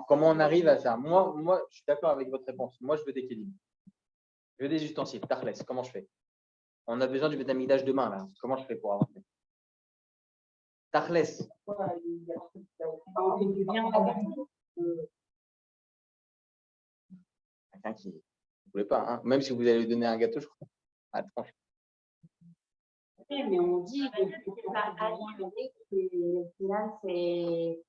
comment on arrive à ça? Moi, je suis d'accord avec votre réponse. Moi, je veux d'équilibre. Je veux des ustensiles. Tachles, comment je fais? On a besoin du Beth Amikdash demain, là. Comment je fais pour avancer? Tachles. On fait du bien à Quelqu'un qui ne voulait pas, hein. Même si vous allez lui donner un gâteau, je crois. Ah, tranche. mais on dit que là, c'est.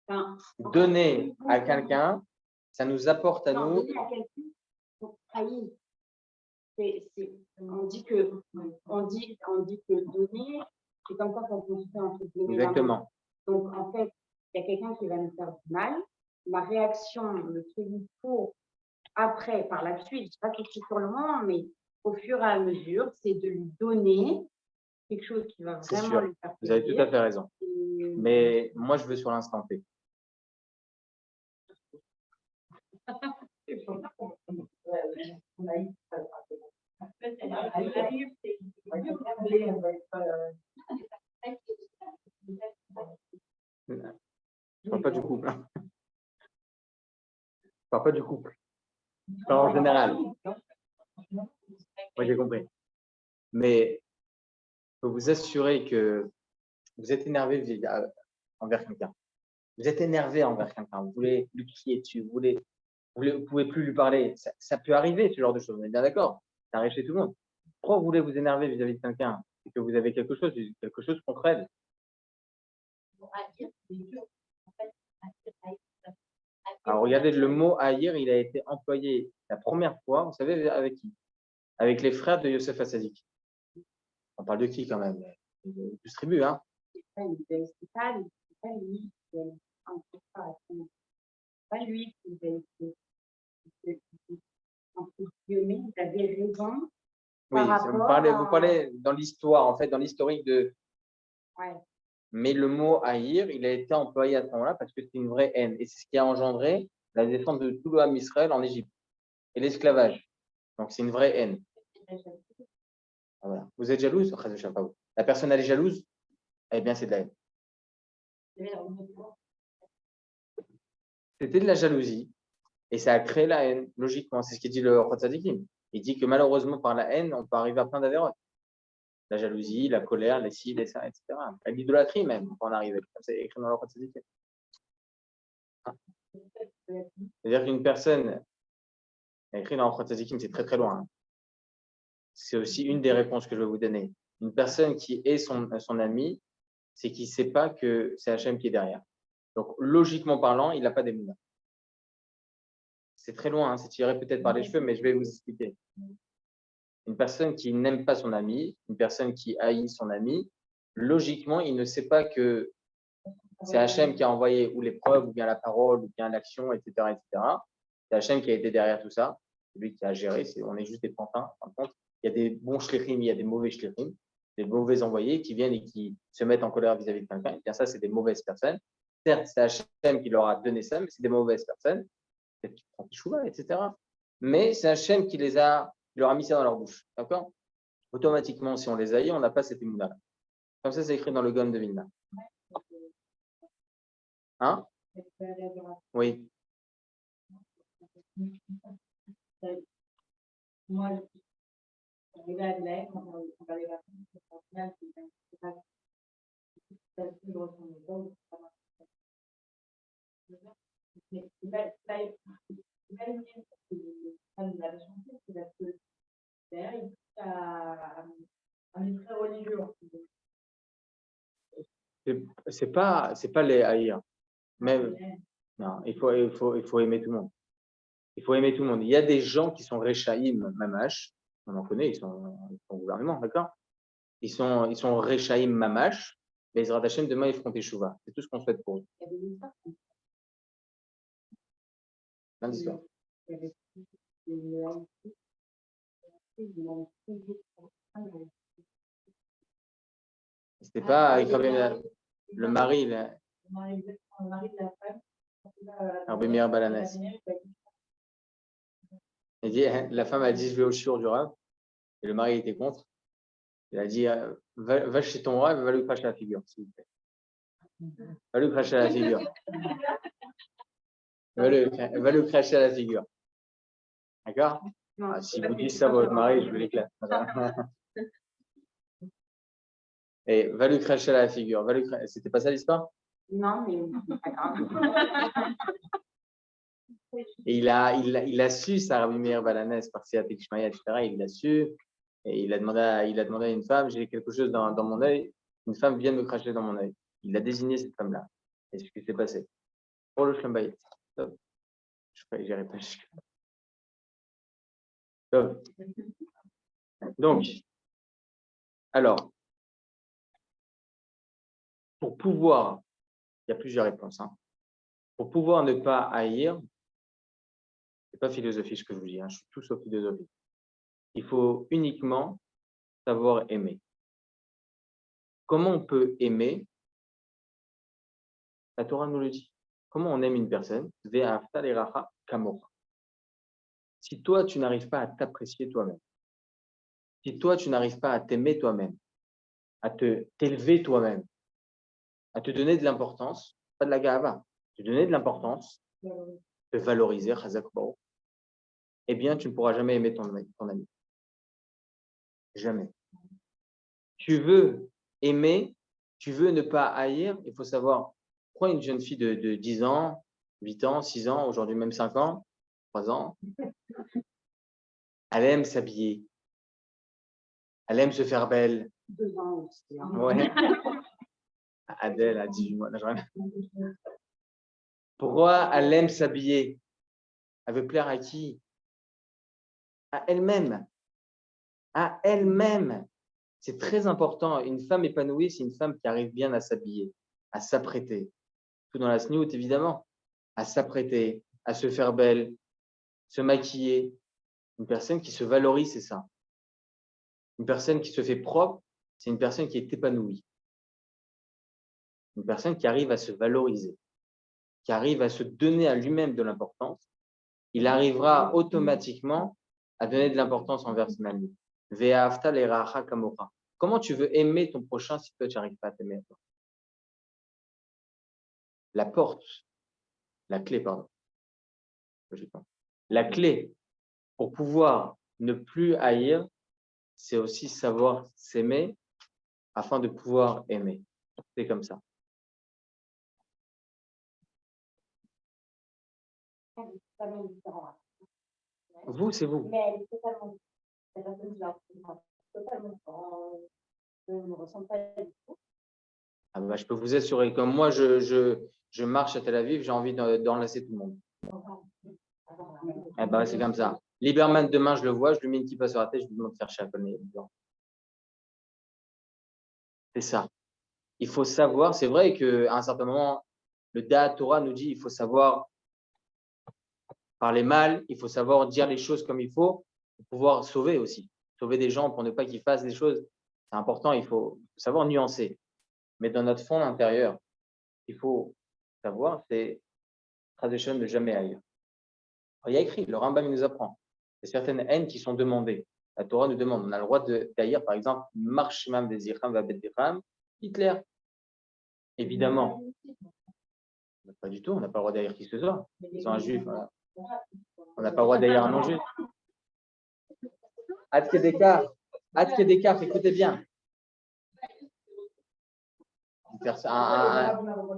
Enfin, Donner à quelqu'un, ça nous apporte à non, nous. donner à quelqu'un pour trahir. On dit que donner, c'est comme ça qu'on construit un truc. Exactement. Donc, en fait, il y a quelqu'un qui va nous faire du mal. La réaction, le truc pour après, par la suite, je ne sais pas si c'est sur le moment, mais au fur et à mesure, c'est de lui donner quelque chose qui va C'est vraiment sûr. lui faire Vous avez tout à fait raison. Mais moi, je veux sur l'instant T. Je parle pas du couple. Je parle pas du couple. Je parle en général. Moi, j'ai compris. Mais je peux vous assurer que vous êtes énervé envers quelqu'un. Vous êtes énervé envers quelqu'un. Vous voulez lui crier dessus. Vous pouvez plus lui parler. Ça peut arriver, ce genre de choses. On est bien d'accord. Ça arrive chez tout le monde. Pourquoi vous voulez vous énerver vis-à-vis de quelqu'un? C'est que vous avez quelque chose contre elle. Alors, regardez, le mot haïr, il a été employé la première fois, vous savez, avec qui? Avec les frères de Yosef Hatzadik. On parle de qui quand même? Du tribu, hein? C'est pas lui, pas lui entre guillemets, il avait raison. Oui, vous parlez dans l'histoire, en fait, dans l'historique de. Ouais. Mais le mot haïr, il a été employé à ce moment-là parce que c'est une vraie haine. Et c'est ce qui a engendré la défense de tout le Ham Israël en Égypte et l'esclavage. Donc, c'est une vraie haine. Voilà. Vous êtes jalouse? La personne, elle est jalouse? Eh bien, c'est de la haine. C'était de la jalousie et ça a créé la haine, logiquement. C'est ce qu'il dit le Chod Tzadikim. Il dit que malheureusement, par la haine, on peut arriver à plein d'avérotes. La jalousie, la colère, les ci, les ça, etc. L'idolâtrie même, on peut en arriver. C'est écrit dans le Chod Tzadikim. C'est-à-dire qu'une personne, écrit dans le Chod Tzadikim, c'est très très loin. Hein. C'est aussi une des réponses que je vais vous donner. Une personne qui est son ami, c'est qu'il ne sait pas que c'est Hachem qui est derrière. Donc, logiquement parlant, il n'a pas d'émouna. C'est très loin, hein, c'est tiré peut-être par les cheveux, mais je vais vous expliquer. Une personne qui n'aime pas son ami, une personne qui haït son ami, logiquement, il ne sait pas que c'est Hachem qui a envoyé ou les preuves, ou bien la parole, ou bien l'action, etc., etc. C'est Hachem qui a été derrière tout ça. C'est lui qui a géré. On est juste des pantins, en compte. Il y a des bons shlichim, il y a des mauvais shlichim, des mauvais envoyés qui viennent et qui se mettent en colère vis-à-vis de quelqu'un. Et bien ça, c'est des mauvaises personnes. Certes, c'est Hachem qui leur a donné ça, mais c'est des mauvaises personnes. Peut-être qu'ils font Teshuvah, etc. Mais c'est Hachem qui leur a mis ça dans leur bouche. D'accord? Automatiquement, si on les haït, on n'a pas cette émouna-là. Comme ça, c'est écrit dans le Gaon de Vilna. Hein? Oui. Moi, j'arrivais à Adelaide, quand on va les vacances, au final, c'est pas facile de retourner dedans. Mais c'est pas une parce que ça nous avait chanté, c'est parce que derrière, il dit on est très religieux. C'est pas les haïr. Même, non, il faut aimer tout le monde. Il faut aimer tout le monde. Il y a des gens qui sont Rechaïm Mamash. On en connaît, ils sont au gouvernement, d'accord? Ils sont Rechaïm Mamash. Mais Ezrat Hashem, demain, ils feront Teshuvah. C'est tout ce qu'on souhaite pour eux. Plein d'histoires. C'était pas le mari, le mari de la femme. Rabbi Meir Balanas. Il dit, la femme a dit je vais au shiur du Rav. Et le mari était contre. Il a dit va chez ton Rav et va lui cracher à la figure, s'il vous plaît. Va lui cracher à la figure. Va lui cracher à la figure. D'accord? Non, Ah, si c'est vous pas dites c'est ça à pas votre ça. mari, je vous l'éclate. Et va lui cracher à la figure. C'était pas ça l'histoire? Non, mais c'est pas grave. Et il a su, ça Rabbi Meir Balanès, par Siatek Shmaya, etc. Il l'a su. Et il a demandé à une femme, j'ai quelque chose dans mon œil. Une femme vient de me cracher dans mon œil. Il a désigné cette femme-là. Et ce qui s'est passé. Pour le Shlombayit. Top. Je n'irai pas jusque. Top. Donc, alors, pour pouvoir, il y a plusieurs réponses. Hein. Pour pouvoir ne pas haïr, c'est pas philosophie ce que je vous dis, hein, je suis tout sauf philosophie. Il faut uniquement savoir aimer. Comment on peut aimer? La Torah nous le dit. Comment on aime une personne? Ve'ahavta l'iracha kamocha. Si toi, tu n'arrives pas à t'apprécier toi-même, si toi, tu n'arrives pas à t'aimer toi-même, à t'élever toi-même, à te donner de l'importance, pas de la gava, te donner de l'importance, te valoriser, chazak baruch, eh bien, tu ne pourras jamais aimer ton ami. Jamais. Tu veux aimer, tu veux ne pas haïr, il faut savoir, prends une jeune fille de 10 ans, 8 ans, 6 ans, aujourd'hui même 5 ans, 3 ans, elle aime s'habiller, elle aime se faire belle. 2 ans aussi. Hein. Ouais. Adèle a 18 mois. Pourquoi elle aime s'habiller? Elle veut plaire à qui? À elle-même. À elle-même. C'est très important. Une femme épanouie, c'est une femme qui arrive bien à s'habiller, à s'apprêter. Tout dans la sniout, évidemment. À s'apprêter, à se faire belle, se maquiller. Une personne qui se valorise, c'est ça. Une personne qui se fait propre, c'est une personne qui est épanouie. Une personne qui arrive à se valoriser, qui arrive à se donner à lui-même de l'importance. Il arrivera automatiquement à donner de l'importance envers son ami. Ve'ahavta l'iracha kamocha. Comment tu veux aimer ton prochain si toi tu n'arrives pas à t'aimer? La porte, la clé, pardon. La clé pour pouvoir ne plus haïr, c'est aussi savoir s'aimer afin de pouvoir aimer. C'est comme ça. Elle est totalement différente. Vous, c'est vous. Mais elle est totalement différente. Totalement différente. Je ne me ressens pas du tout. Ah bah, je peux vous assurer, comme moi, je marche à Tel Aviv, j'ai envie d'enlacer tout le monde. Eh ben, c'est comme ça. Lieberman, demain, je le vois, je lui mets une kippa sur la tête, je lui demande de faire chapelet. C'est ça. Il faut savoir, c'est vrai qu'à un certain moment, le Da'at Torah nous dit il faut savoir parler mal, il faut savoir dire les choses comme il faut pour pouvoir sauver aussi. Sauver des gens pour ne pas qu'ils fassent des choses. C'est important, il faut savoir nuancer. Mais dans notre fond intérieur, il faut savoir, c'est tradition de jamais haïr. Il y a écrit, le Rambam nous apprend. Il y a certaines haines qui sont demandées. La Torah nous demande, on a le droit d'haïr, par exemple, Marshimam des Zicham va Bethlehem, Hitler. Évidemment. Pas du tout, on n'a pas le droit d'haïr qui que ce soit. Ils sont un juif. Voilà. On n'a pas le droit d'haïr un non-juif. Ad Kedekar, écoutez bien.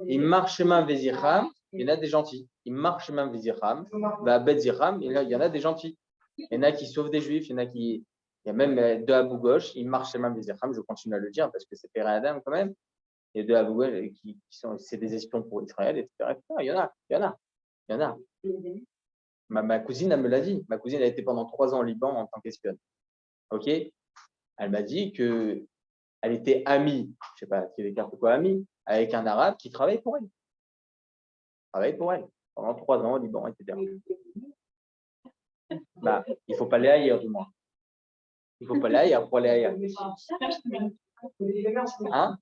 Il marche chemin Vézicham, il y en a des gentils. Il marche chemin Vézicham, va Betzicham, il y en a des gentils. Il y en a qui sauvent des juifs, il y en a qui. Il y a même deux Abou Ghosh, il marche chemin Vézicham, je continue à le dire parce que c'est Père Adam quand même. Il y a deux Abou Ghosh qui sont, c'est des espions pour Israël, etc. Il y en a. Ma cousine, elle me l'a dit. Ma cousine, elle a été pendant 3 ans au Liban en tant qu'espionne. OK? Elle m'a dit que elle était amie, je sais pas, quelle carte ou quoi, amie, avec un arabe qui travaille pour elle. Pendant 3 ans au Liban, etc. Bah, il ne faut pas les haïr, du moins. Il ne faut pas les haïr pour les haïr. Hein?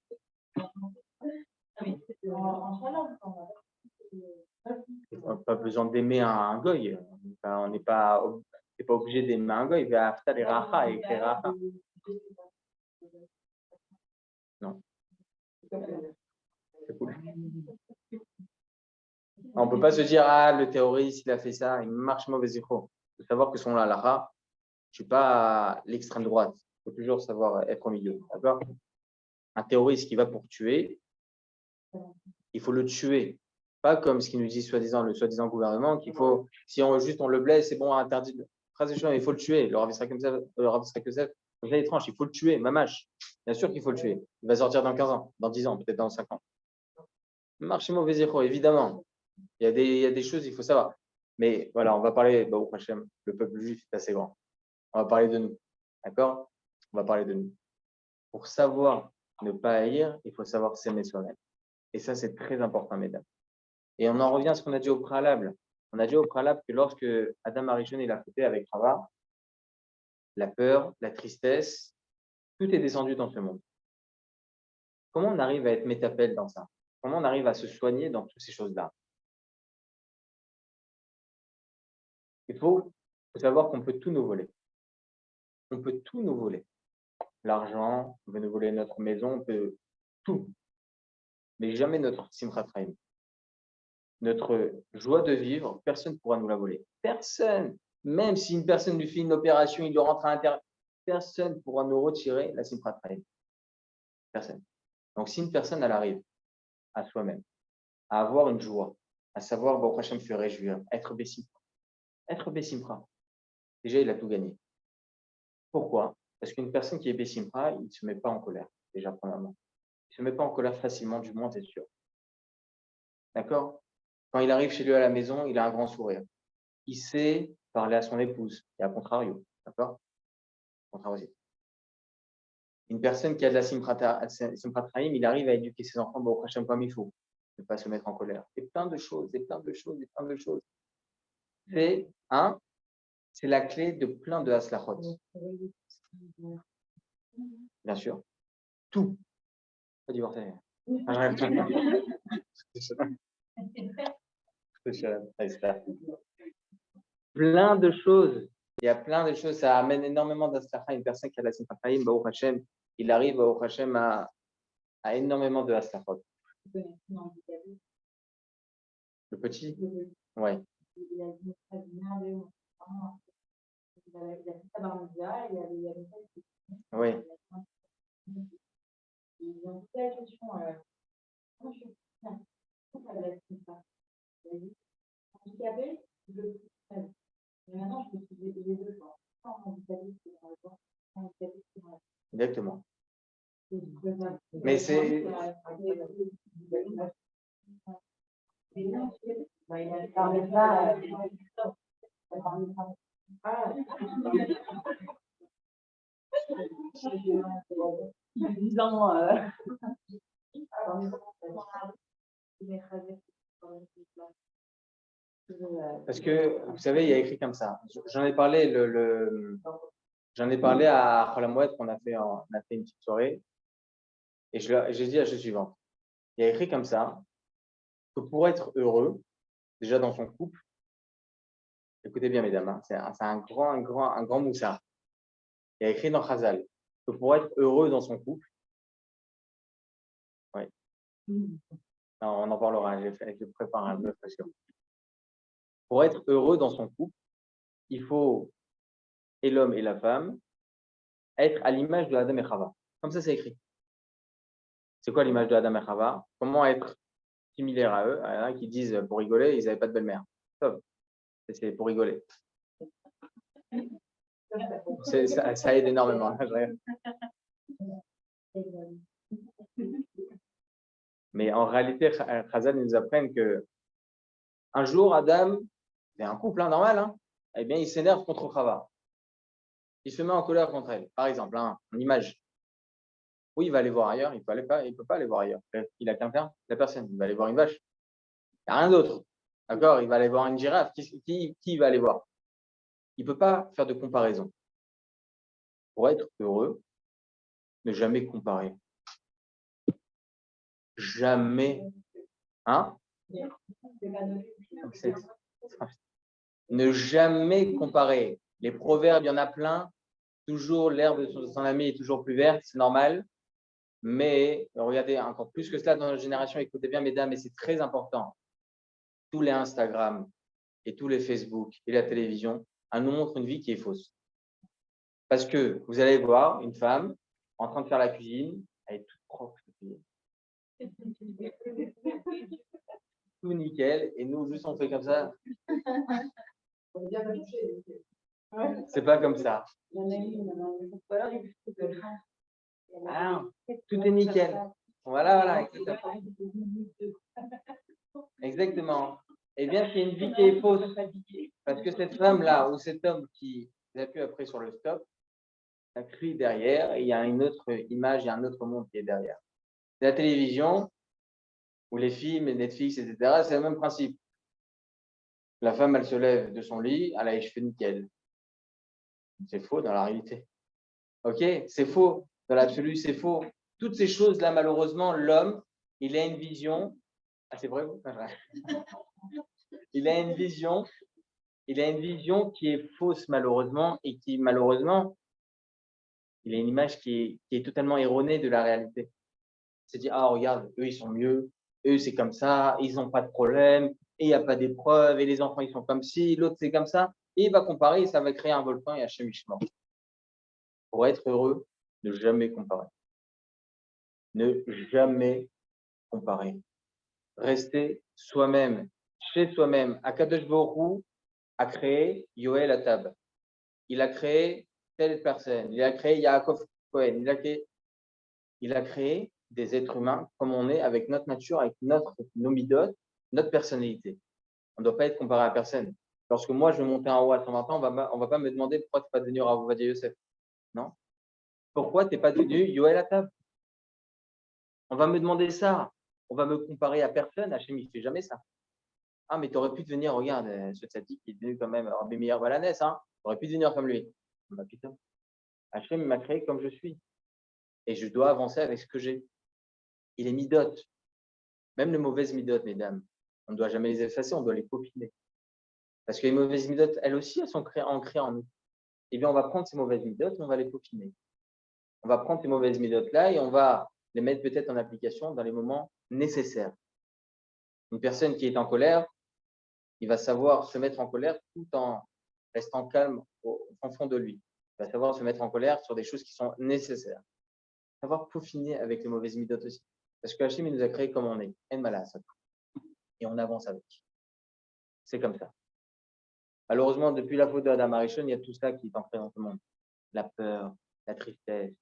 Pas besoin d'aimer un goy. On n'est pas obligé d'aimer un goy. Il va after les racha et les racha. Non. C'est cool. On ne peut pas se dire, ah, le terroriste, il a fait ça, il marche mauvais écho. Il faut savoir que son halakha, Je ne suis pas à l'extrême droite. Il faut toujours savoir être au milieu. D'accord? Un terroriste qui va pour tuer, il faut le tuer. Pas comme ce qu'il nous dit le soi-disant gouvernement, qu'il faut, si on le blesse, c'est bon, interdit. Il faut le tuer. Le Rav Israël Kosef, c'est étrange, il faut le tuer, mamache. Bien sûr qu'il faut le tuer. Il va sortir dans 15 ans, dans 10 ans, peut-être dans 5 ans. Marché mauvais écho, évidemment. Il y a des choses, il faut savoir. Mais voilà, on va parler, au Hachem, le peuple juif est assez grand. On va parler de nous. D'accord? On va parler de nous. Pour savoir ne pas haïr, il faut savoir s'aimer soi-même. Et ça, c'est très important, mesdames. Et on en revient à ce qu'on a dit au préalable. On a dit au préalable que lorsque Adam Arishon il a fauté avec Rava, la peur, la tristesse, tout est descendu dans ce monde. Comment on arrive à être métapel dans ça? Comment on arrive à se soigner dans toutes ces choses-là? Il faut savoir qu'on peut tout nous voler. On peut tout nous voler. L'argent, on peut nous voler notre maison, on peut tout. Mais jamais notre Simchat Chaim. Notre joie de vivre, personne ne pourra nous la voler. Personne. Même si une personne lui fait une opération, il lui rentre à l'intérieur, personne ne pourra nous retirer la Simchat Chaim. Personne. Donc, si une personne, elle arrive à soi-même, à avoir une joie, à savoir, Baruch Hashem, se réjouir, être Bessimcha, déjà, il a tout gagné. Pourquoi? Parce qu'une personne qui est Bessimcha, il ne se met pas en colère, déjà, premièrement. Il ne se met pas en colère facilement, du moins, c'est sûr. D'accord? Quand il arrive chez lui à la maison, il a un grand sourire. Il sait parler à son épouse, et à contrario. D'accord? Contrario. Une personne qui a de la Simchat Chaim, il arrive à éduquer ses enfants au prochain comme il faut. Ne pas se mettre en colère. Et plein de choses, et plein de choses, et plein de choses. C'est la clé de plein de haslachot. Bien sûr. Tout. Pas divorcer. Plein de choses. Il y a plein de choses. Ça amène énormément d'haslacha. Une personne qui a la Simchat Chaim, Baruch Hashem, il arrive Baruch Hashem à énormément de haslachot. Le petit? Ouais. Oui. Exactement. Mais c'est. Parce que, vous savez, il y a écrit comme ça. J'en ai parlé, j'en ai parlé à Cholamoued, qu'on a fait une petite soirée. Et j'ai dit la chose suivante. Il y a écrit comme ça que pour être heureux, déjà dans son couple, écoutez bien, mesdames, hein, c'est un grand moussard. Il y a écrit dans Chazal que pour être heureux dans son couple, oui. Non, on en parlera, je prépare un peu, parce que pour être heureux dans son couple, il faut, et l'homme et la femme, être à l'image de Adam et Chava. Comme ça, c'est écrit. C'est quoi l'image de Adam et Chava? Comment être similaire à eux? Il y en a qui disent, pour rigoler, ils n'avaient pas de belle-mère. Top. C'est pour rigoler. Ça aide énormément. Mais en réalité, Chazal nous apprennent que un jour, Adam, c'est un couple normal, eh bien, il s'énerve contre Chava. Il se met en colère contre elle. Par exemple, une image. Oui, il va aller voir ailleurs, il ne peut pas aller voir ailleurs. Il a quelqu'un, la personne, il va aller voir une vache. Il n'y a rien d'autre. D'accord? Il va aller voir une girafe. Qui va aller voir? Il ne peut pas faire de comparaison. Pour être heureux, ne jamais comparer. Jamais. Ne jamais comparer. Les proverbes, il y en a plein. Toujours l'herbe de son ami est toujours plus verte, c'est normal. Mais regardez, encore plus que cela dans notre génération, écoutez bien, mesdames, et c'est très important. Tous les Instagram et tous les Facebook et la télévision, elles nous montrent une vie qui est fausse. Parce que vous allez voir une femme en train de faire la cuisine, elle est toute propre, tout nickel, et nous, juste on fait comme ça. C'est pas comme ça. Ah, tout est nickel. Voilà, exactement. Exactement. Eh bien, c'est une vie qui est fausse. Parce que cette femme-là ou cet homme qui appuie après sur le stop, ça crie derrière et il y a une autre image, il y a un autre monde qui est derrière. La télévision ou les films, Netflix, etc., c'est le même principe. La femme, elle se lève de son lit, elle a les cheveux nickel. C'est faux dans la réalité. Ok? C'est faux. Dans l'absolu, c'est faux. Toutes ces choses-là, malheureusement, l'homme, il a une vision. Ah, c'est vrai, vous? Il a une vision. Il a une vision qui est fausse, malheureusement, et qui, malheureusement, il a une image qui est totalement erronée de la réalité. C'est dire, ah, regarde, eux, ils sont mieux. Eux, c'est comme ça. Ils n'ont pas de problème. Et il n'y a pas d'épreuve. Et les enfants, ils sont comme ci. L'autre, c'est comme ça. Et il va comparer et ça va créer un volcan et un chemichement. Pour être heureux, ne jamais comparer. Ne jamais comparer. Rester soi-même, chez soi-même. Akadosh Baruch Hu a créé Yoel Atab. Il a créé telle personne. Il a créé Yaakov Cohen. Il a créé des êtres humains comme on est, avec notre nature, avec nos midotes, notre personnalité. On ne doit pas être comparé à personne. Lorsque moi, je vais monter en haut à 120 ans, on va pas me demander pourquoi tu n'es pas devenu Rav Ovadia Yosef. Non. Pourquoi tu n'es pas devenu Yoel Atab? On va me demander ça. On va me comparer à personne. Hachem, il ne fait jamais ça. Ah, mais tu aurais pu devenir, regarde, ce tzaddik qui est devenu quand même Rabbi Meir Balanès, hein. Tu aurais pu devenir comme lui. Bah, putain. Hachem m'a créé comme je suis. Et je dois avancer avec ce que j'ai. Il est midote. Même les mauvaises midotes, mesdames, on ne doit jamais les effacer, on doit les peaufiner. Parce que les mauvaises midotes, elles aussi, elles sont ancrées en nous. Eh bien, on va prendre ces mauvaises midotes et on va les peaufiner. On va prendre ces mauvaises midotes-là et on va les mettre peut-être en application dans les moments nécessaires. Une personne qui est en colère, il va savoir se mettre en colère tout en restant calme au fond de lui. Il va savoir se mettre en colère sur des choses qui sont nécessaires. Savoir peaufiner avec les mauvaises midotes aussi. Parce que Hachem, il nous a créés comme on est. Et on avance avec. C'est comme ça. Malheureusement, depuis la faute d'Adam Arishon, il y a tout ça qui est ancré dans ce monde. La peur, la tristesse.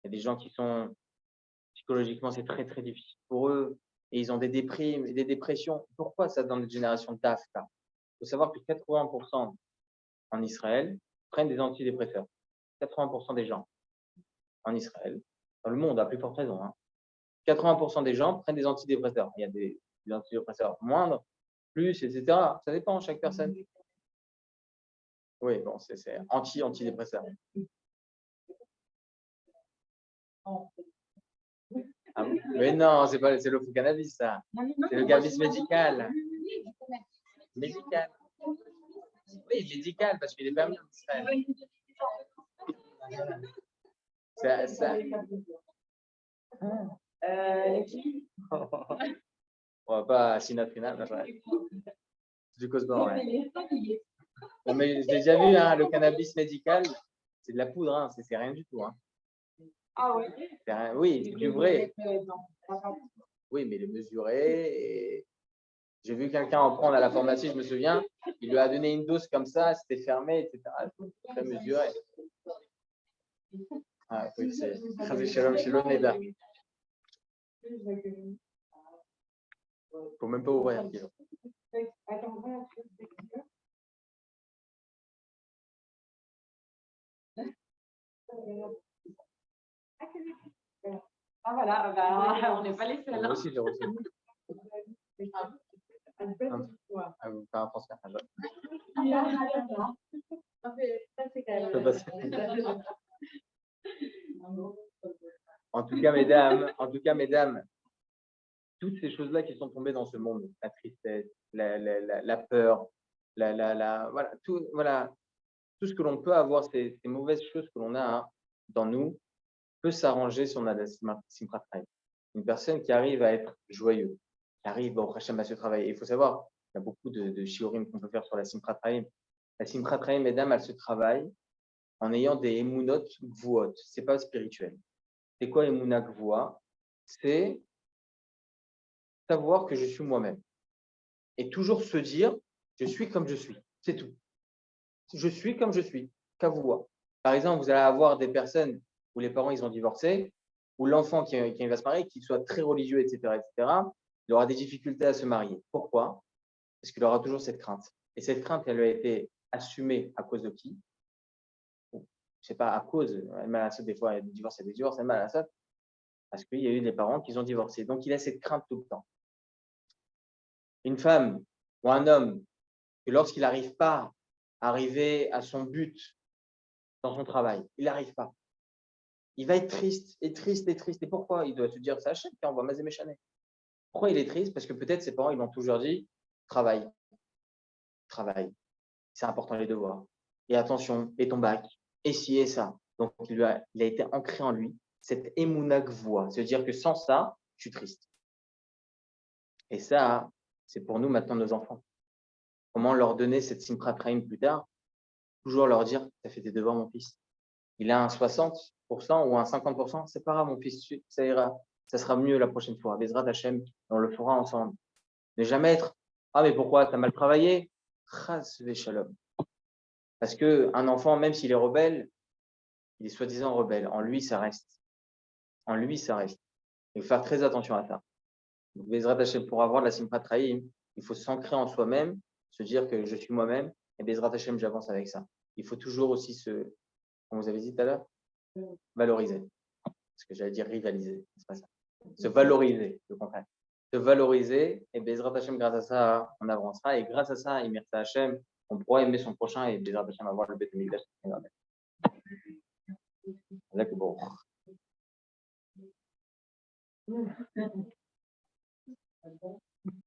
Il y a des gens qui sont psychologiquement, c'est très très difficile pour eux. Et ils ont des déprimes et des dépressions. Pourquoi ça dans notre génération d'Afka? Il faut savoir que 80% en Israël prennent des antidépresseurs. 80% des gens en Israël, dans le monde, à plus forte raison, hein. 80% des gens prennent des antidépresseurs. Il y a des antidépresseurs moindres, plus, etc. Ça dépend de chaque personne. Oui, bon, c'est antidépresseur. Ah, mais non, c'est le cannabis, ça. C'est le cannabis médical. Médical. Oui, médical, parce qu'il est permis en Israël. Ça. On va pas à Sinatrina, du Cosmo, ouais. Non, mais j'ai déjà vu, hein, le cannabis médical, c'est de la poudre, hein, c'est rien du tout. Hein. Ah oui? Oui, c'est du vrai. Oui, mais le mesurer. Et... J'ai vu quelqu'un en prendre à la pharmacie, je me souviens, il lui a donné une dose comme ça, c'était fermé, etc. Très mesuré. Ah, oui, c'est Shalom Neda. Il ne faut même pas ouvrir. Ah voilà, bah, on n'est pas les seuls. Moi aussi, j'ai reçu. Ah, vous faites un transfert. En tout cas, mesdames, toutes ces choses-là qui sont tombées dans ce monde, la tristesse, la peur, voilà, tout ce que l'on peut avoir, ces mauvaises choses que l'on a, hein, dans nous, peut s'arranger si on a la Simchat Chaim. Une personne qui arrive à être joyeux, qui arrive au Hachem à se travailler. Il faut savoir, il y a beaucoup de shiurim qu'on peut faire sur la Simchat Chaim. La Simchat Chaim, mesdames, elle se travaille en ayant des émounot gvuot. Ce n'est pas spirituel. C'est quoi émouna gvoa? C'est savoir que je suis moi-même. Et toujours se dire, je suis comme je suis. C'est tout. Je suis comme je suis. Kavua. Par exemple, vous allez avoir des personnes où les parents ils ont divorcé, où l'enfant qui va se marier, qu'il soit très religieux, etc., il aura des difficultés à se marier. Pourquoi? Parce qu'il aura toujours cette crainte. Et cette crainte, elle a été assumée à cause de qui? Je ne sais pas, à cause. Des fois, il y a des divorces, il y a des divorces, parce qu'il y a eu des parents qui ont divorcé. Donc, il a cette crainte tout le temps. Une femme ou un homme, que lorsqu'il n'arrive pas à arriver à son but dans son travail, il n'arrive pas. Il va être triste, et triste, et triste. Et pourquoi? Il doit se dire, c'est Hachem qui envoie Mazé Méchané. Pourquoi il est triste? Parce que peut-être ses parents, ils l'ont toujours dit, travaille, travaille. C'est important les devoirs. Et attention, et ton bac, et ci et ça. Donc, il a été ancré en lui cette émouna gvoa, c'est-à-dire que sans ça, je suis triste. Et ça, c'est pour nous maintenant nos enfants. Comment leur donner cette Simchat Chaim plus tard? Toujours leur dire, tu as fait tes devoirs, mon fils. Il a un 60% ou un 50%, c'est pas grave, mon fils, ça ira. Ça sera mieux la prochaine fois. Bezrat Hachem, on le fera ensemble. Ne jamais être, ah, mais pourquoi? Tu as mal travaillé? Chas shalom. Parce qu'un enfant, même s'il est rebelle, il est soi-disant rebelle. En lui, ça reste. En lui, ça reste. Il faut faire très attention à ça. Donc, Bezrat Hachem, pour avoir de la Simchat Chaim, il faut s'ancrer en soi-même, se dire que je suis moi-même, et Bezrat Hachem, j'avance avec ça. Il faut toujours aussi comme vous avez dit tout à l'heure, valoriser. Parce que j'allais dire rivaliser, c'est pas ça. Se valoriser, le contraire. Se valoriser, et Bezrat Hachem, grâce à ça, on avancera. Et grâce à ça, Imirta Hachem, on pourra aimer son prochain et Bezrat Hachem avoir le Beth Mikdash. D'accord.